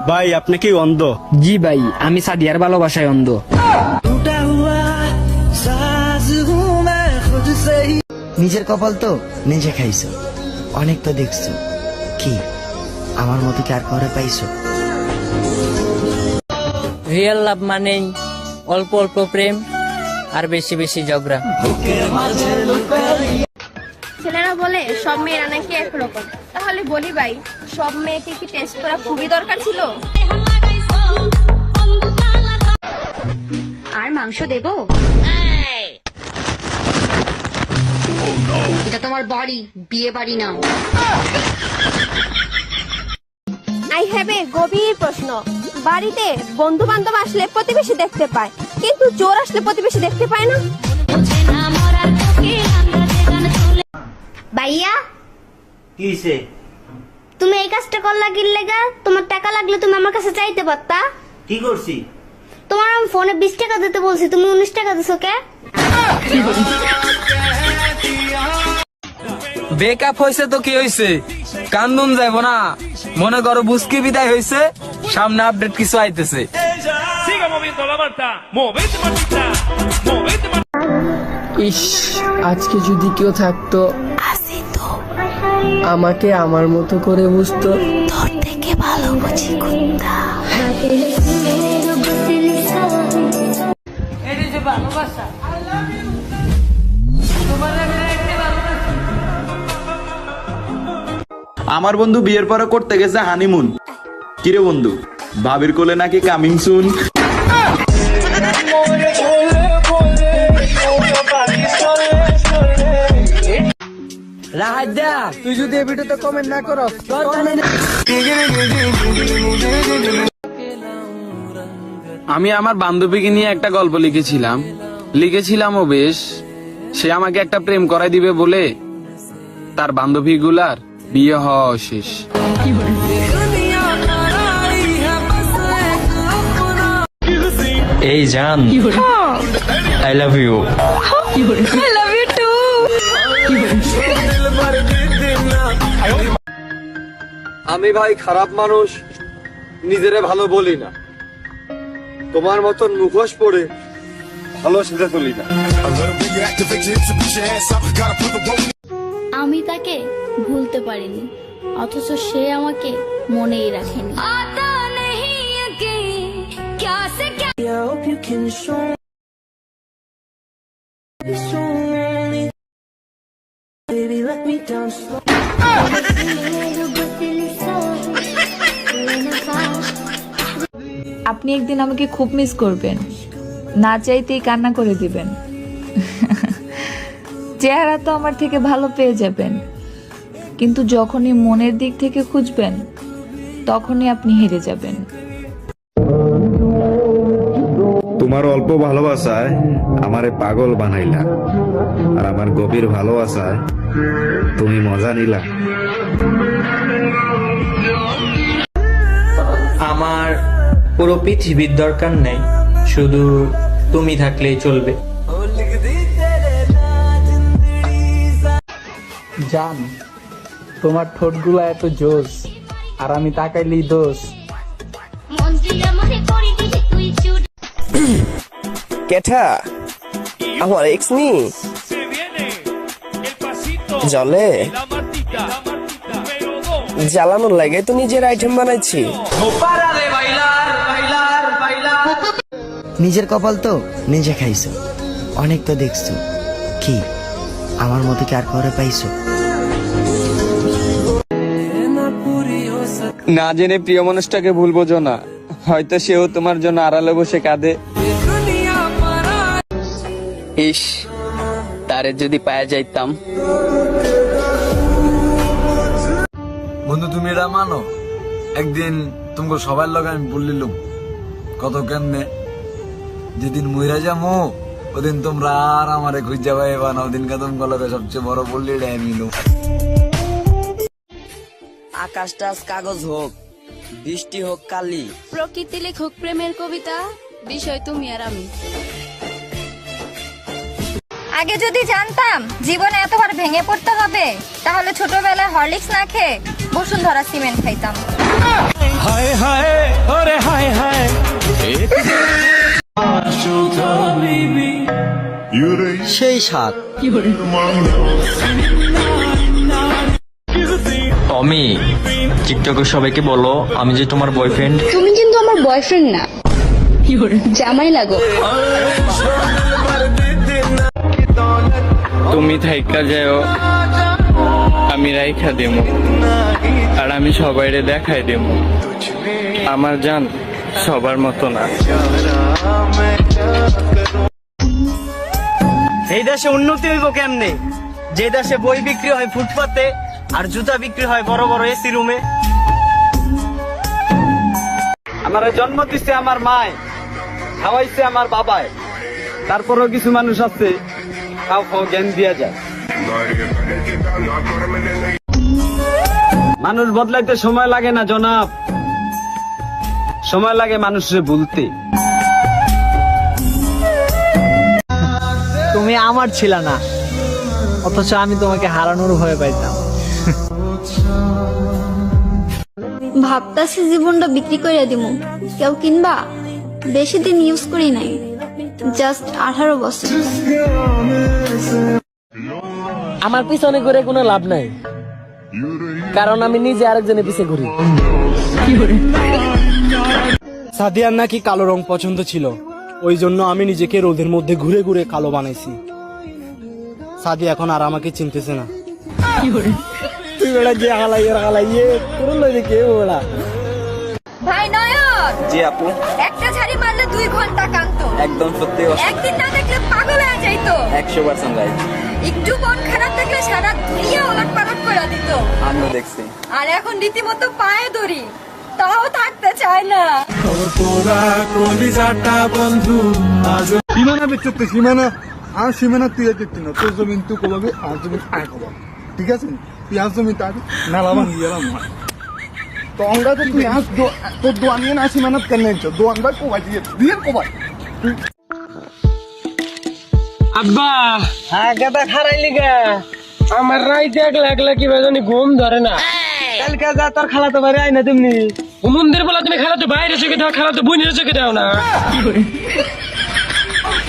ভাই আপনি কি অন্ধ? জি ভাই, আমি সাদিয়ার ভালোবাসায় অন্ধ। নিজের কপাল তো নিজে খাইছো, অনেক তো দেখছো, কি আমার মতো কি আর কাউরে পাইছো? রিয়েল লাভ মানেই অল্প অল্প প্রেম আর বেশি বেশি ঝগড়া। ছেলেরা বলে সব মেয়েরা নাকি একরকম, তাহলে বলি ভাই, সব মেয়েকে কি টেস্ট করা খুবই দরকার ছিল? আর মাংস দেবো? এটা তোমার বাড়ি, বিয়ে বাড়ি না। আই হ্যাভ এ গভীর প্রশ্ন। বাড়িতে বন্ধু বান্ধব আসলে প্রতিবেশী দেখতে পায়, কিন্তু চোর আসলে প্রতিবেশী দেখতে পায় না। ভাইয়া, কি হইছে? তুমি এই কাজটা করলা কি লেগা? তোমার টাকা লাগলে তুমি আমার কাছে চাইতে পারতা। কি করছি? তোমার আমি ফোনে 20 টাকা দিতে বলছি, তুমি 19 টাকা দিছো কে? ব্রেকআপ হয়েছে তো কি হয়েছে, কান্দুন যাইব না। মনে করো বুঝকি বিদায় হয়েছে, সামনে আপডেট কিছু আইতেছে। ইস, আজকে যদি কেউ থাকতো, আমাকে আমার মতো করে বুঝতো। তোর থেকে ভালো বুঝি কুত্তা। আমার বন্ধু বিয়ের পরে করতে গেছে হানিমুন। কিরে বন্ধু, ভাবির কোলে নাকি কামিং সুন? রাহাদা, তুই যদি এই ভিডিওতে কমেন্ট না করস, আমি আমার বান্ধবীকে নিয়ে একটা গল্প লিখেছিলামও বেশ। সে আমাকে একটা প্রেম করাই দিবে বলে তার বান্ধবীগুলার বিয়ে হওয়া শেষ। এই জান, আই লাভ ইউ। আমি ভাই খারাপ মানুষ, নিজেরে ভালো বলি না। তোমার মতন মুখোশ পড়ে ভালো সেটা তুলি না। আমি তাকে ভুলতে পারিনি, অথচ সে আমাকে মনেই রাখেনি। আপনি একদিন আমাকে খুব মিস করবেন, না চাইতেই কান্না করে দিবেন। চেহারা তো আমার থেকে ভালো পেয়ে যাবেন, কিন্তু যখনই মনের দিক থেকে খুঁজবেন তখনই আপনি হেরে যাবেন। তোমার অল্প ভালোবাসায় আমারে পাগল বানাইলা, আর আমার গভীর ভালোবাসায় তুমি মজা নিলা। আমার পুরো পৃথিবীর দরকার নেই, শুধু তুমি থাকলেই চলবে। জান, তোমার ঠোঁটগুলা এত জোস, আর আমি তাকাইলেই দোষ। কেঠা আমার এক্স নি জলে জ্বালানোর লাগে তো নিজের আইটেম বানাইছি। নিজের কপাল তো নিজে খাইছো, অনেক তো দেখছো, কি আমার মতো কি আর কাউরে পাইছো? না জেনে প্রিয় মানুষটাকে ভুল বোঝো না, হয়তো সেও তোমার জন্য আড়ালে বসে কাঁদে। ইস, তারে যদি পায়া যাইতাম। বন্ধু তুমি এটা মানো, একদিন তোমাকে সবার লগে আমি বললিলুম কত কেমনে, যেদিন মইরা যামো ওদিন তোমরা আর আমারে খুঁজা পাইবা না। ওদিনকে তোমার লগে সবচেয়ে বড় বললি এটাই নিলুম। আকাশটা কাগজ হোক, বৃষ্টি হোক কালি, প্রকৃতি লেখক প্রেমের কবিতা, বিষয় তুমি আর আমি। আগে যদি জানতাম জীবনে এতবার ভেঙে পড়তে হবে, তাহলে ছোটবেলায় হরলিক্স না খেয়ে বসুন্ধরা সিমেন্ট খাইতাম। সেই স্বাদ। টমি টিকটকে সবাইকে বলো আমি যে তোমার বয়ফ্রেন্ড। তুমি কিন্তু আমার বয়ফ্রেন্ড না, জামাই লাগো। তুমি থাইকা যাও, আমি রাইখা দেবো, আর আমি সবাইরে দেখাই দেবো আমার জান সবার মতো না। এই দেশে উন্নতি হইব কেমনে যে দেশে বই বিক্রি হয় ফুটপাতে আর জুতা বিক্রি হয় বড় বড় এসি রুমে? আমার জন্ম দিচ্ছে আমার মায়, খাওয়াইছে আমার বাবায়, তারপরেও কিছু মানুষ আছে খাও খাও জ্ঞান দিয়া যায়। মানুষ বদলাইতে সময় লাগে না জনাব, সময় লাগে মানুষরে ভুলতে। তুমি আমার ছিল না, অথচ আমি তোমাকে হারানোর ভয় পাইতাম। ভাবতাছি জীবনটা বিক্রি করে দিমু, কেউ কিনবা? বেশি দিন ইউজ করি নাই, জাস্ট 18 বছর। আমার পিছনে ঘুরে কোনো লাভ নাই, কারণ আমি নিজে আরেকজনের পিছে ঘুরি। সাদিয়ার নাকি কালো রং পছন্দ ছিল, ওই জন্য আমি নিজেকে রোদের মধ্যে ঘুরে ঘুরে কালো বানাইছি। সাদি এখন আর আমাকে চিনতেছে না। তুই বেড়া যে হালাইয়ে তোর লইলে কে বেড়া? ভাই নয়ন, জি আপু, একটা ঝাড়ি মারলে 2 ঘন্টা কাঁদতো। একদম সত্যি, একদিন না দেখলে পাগল হয়ে যাইতো। 100% রাইট। একটু মন খারাপ দেখলে সারা দুনিয়া ওলট পালট করে দিত। আমিও দেখছি। আর এখন রীতিমতো পায়ে ধরি, তাও থাকতে চায় না। সীমানা বেচতে সীমানা আর সীমানা তুই দেখতে না, তোর জমিন তুই কবাবি আর জমিন আয় কবাবি, ঠিক আছে? তুই আর জমিন তার মেলা ভাঙি গেলাম তো আমরা তো তুই আস তোর দোয়ান নিয়ে না সীমানা কেন দোয়ান ভাই কোবাই দিয়ে কোবাই। আব্বা, হ্যাঁ গাদা খারাইলি গা, আমার রাইতে একলা একলা কি জানি ঘুম ধরে না। কালকে যা তোর খালাতো বাইরে আই না তুমি মন্দির বলা, তুমি খালাতো বাইরে চোখে দাও, খালাতো বোনের চোখে দাও না।